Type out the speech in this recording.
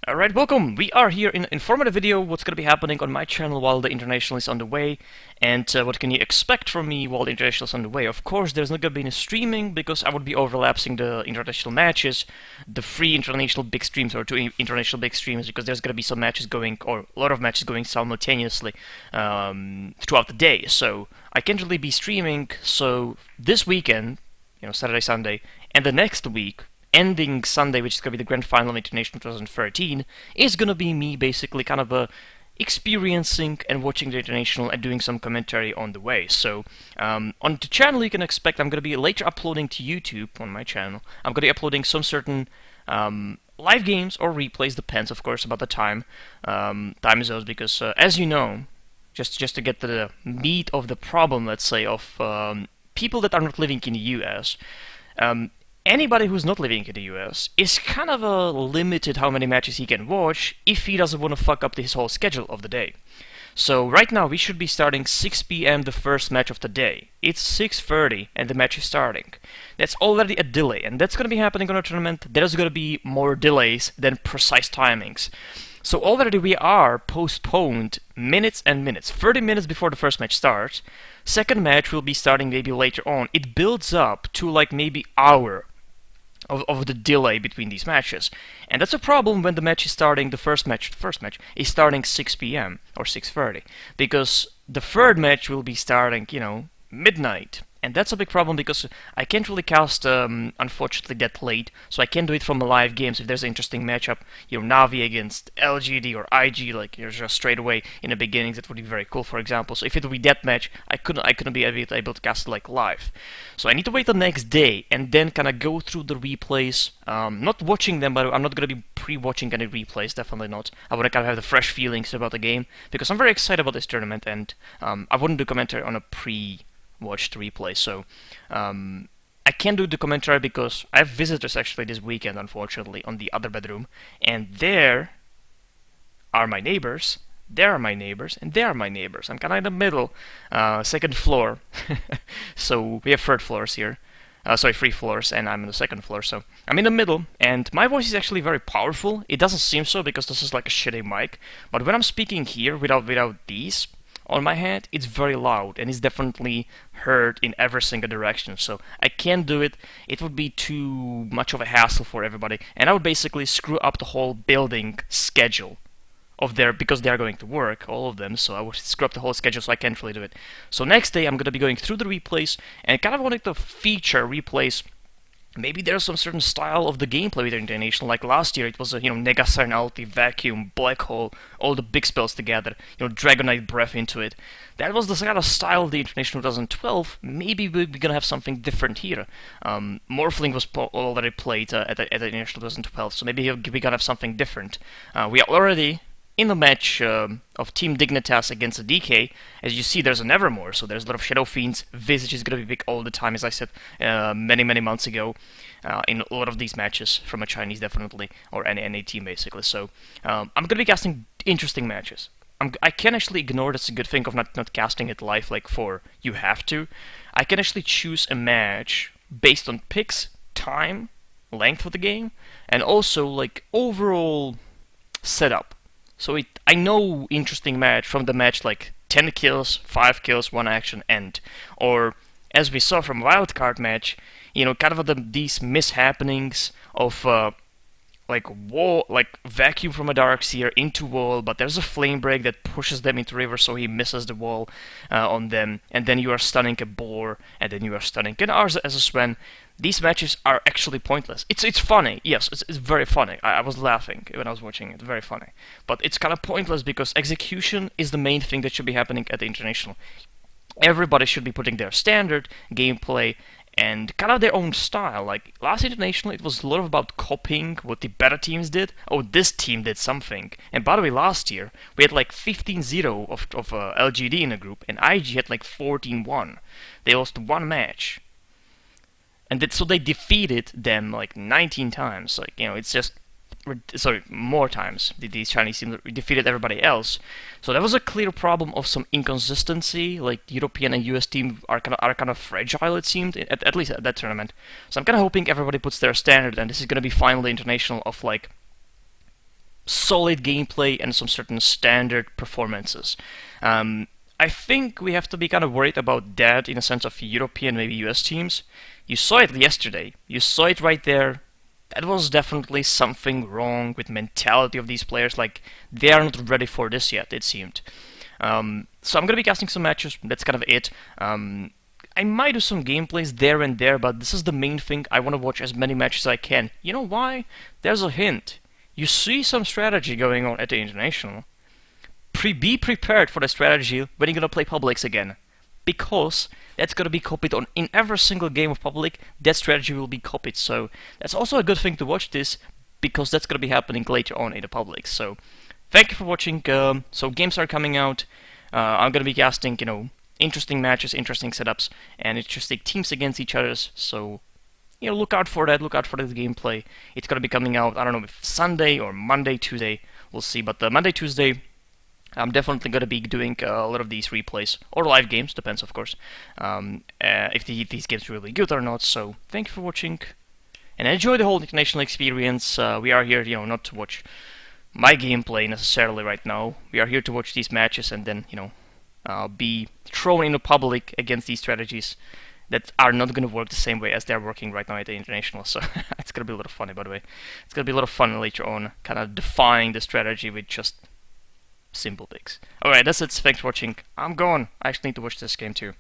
Alright, welcome! We are here in an informative video what's going to be happening on my channel while the international is on the way, and what can you expect from me while the international is on the way. Of course, there's not going to be any streaming because I would be overlapping the international matches, the free international big streams or two international big streams, because there's going to be some matches going, or a lot of matches going simultaneously throughout the day. So I can't really be streaming, so this weekend, Saturday, Sunday, and the next week, ending Sunday, which is going to be the Grand Final of International 2013, is going to be me basically kind of experiencing and watching the International and doing some commentary on the way. So on the channel you can expect I'm going to be later uploading to YouTube on my channel. I'm going to be uploading some certain live games or replays, depends of course about the time zones, because as you know, just to get to the meat of the problem, let's say, of people that are not living in the US, anybody who's not living in the US is kind of limited how many matches he can watch if he doesn't want to fuck up his whole schedule of the day. So right now we should be starting 6 p.m. the first match of the day. It's 6:30 and the match is starting. That's already a delay, and that's going to be happening on a tournament. There's going to be more delays than precise timings. So already we are postponed minutes and minutes. 30 minutes before the first match starts. Second match will be starting maybe later on. It builds up to like maybe hour of the delay between these matches. And that's a problem when the match is starting, the first match is starting 6 p.m. or 6:30, because the third match will be starting, midnight. And that's a big problem because I can't really cast, unfortunately, that late, so I can't do it from a live game. So if there's an interesting matchup, Navi against LGD or IG, like just straight away in the beginnings, that would be very cool, for example. So if it would be that match, I couldn't be able to cast it like live. So I need to wait the next day and then kind of go through the replays. Not watching them, but I'm not going to be pre-watching any replays, definitely not. I want to kind of have the fresh feelings about the game because I'm very excited about this tournament, and I wouldn't do commentary on a watched replay. So I can't do the commentary because I have visitors actually this weekend, unfortunately, on the other bedroom, and there are my neighbors, there are my neighbors, and there are my neighbors. I'm kind of in the middle, second floor. So we have third floors here. Sorry, three floors, and I'm on the second floor, so I'm in the middle, and my voice is actually very powerful. It doesn't seem so because this is like a shitty mic, but when I'm speaking here without these on my head, it's very loud, and it's definitely heard in every single direction, so I can't do it. It would be too much of a hassle for everybody, and I would basically screw up the whole building schedule of because they are going to work, all of them, so I would screw up the whole schedule, so I can't really do it. So next day I'm going to be going through the replays, and kind of wanting to feature replays. Maybe there's some certain style of the gameplay with the International, like last year it was a, Negasern Ulti, Vacuum, Black Hole, all the big spells together, Dragonite Breath into it. That was the kind of style of the International 2012. Maybe we're gonna have something different here. Morphling was already played at the International 2012, so maybe we're gonna have something different. We are already in the match of Team Dignitas against the DK. As you see, there's an Evermore, so there's a lot of Shadow Fiends. Visage is going to be big all the time, as I said many months ago, in a lot of these matches, from a Chinese definitely, or any team basically. So I'm going to be casting interesting matches. I can actually ignore, that's a good thing of not casting it live like you have to. I can actually choose a match based on picks, time, length of the game, and also like overall setup. So I know interesting match from the match, like 10 kills, 5 kills, 1 action, end. Or, as we saw from wildcard match, kind of these mishappenings of like vacuum from a Darkseer into wall, but there's a flame break that pushes them into river, so he misses the wall on them, and then you are stunning a boar, and then you are stunning an Ars as a Sven. These matches are actually pointless. It's funny, yes, it's very funny. I was laughing when I was watching it, very funny. But it's kind of pointless because execution is the main thing that should be happening at the International. Everybody should be putting their standard gameplay and kind of their own style. Like last International, it was a lot about copying what the better teams did. Oh, this team did something. And by the way, last year we had like 15-0 of LGD in a group, and IG had like 14-1. They lost one match, and so they defeated them like 19 times. Like it's just sorry, more times these Chinese teams defeated everybody else. So that was a clear problem of some inconsistency. Like the European and US team are kind of fragile, it seemed, at least at that tournament. So I'm kind of hoping everybody puts their standard, and this is going to be finally international of like solid gameplay and some certain standard performances. I think we have to be kind of worried about that in a sense of European, maybe US teams. You saw it yesterday. You saw it right there. That was definitely something wrong with mentality of these players. Like, they are not ready for this yet, it seemed. So I'm gonna be casting some matches. That's kind of it. I might do some gameplays there and there, but this is the main thing. I want to watch as many matches as I can. You know why? There's a hint. You see some strategy going on at the International. Be prepared for the strategy when you're gonna play Publics again, because that's gonna be copied on in every single game of Public. That strategy will be copied, so that's also a good thing to watch this, because that's gonna be happening later on in the Public. So thank you for watching. So games are coming out. I'm gonna be casting, interesting matches, interesting setups, and interesting teams against each other. So look out for that. Look out for the gameplay. It's gonna be coming out. I don't know if Sunday or Monday, Tuesday. We'll see. But Monday, Tuesday, I'm definitely going to be doing a lot of these replays, or live games, depends of course, if these games are really good or not. So thank you for watching, and enjoy the whole international experience. We are here, not to watch my gameplay necessarily right now. We are here to watch these matches and then, be thrown into Public against these strategies that are not going to work the same way as they're working right now at the international. So it's going to be a lot of fun, by the way. It's going to be a lot of fun later on, kind of defining the strategy with just simple picks. Alright, that's it. Thanks for watching. I'm gone. I actually need to watch this game too.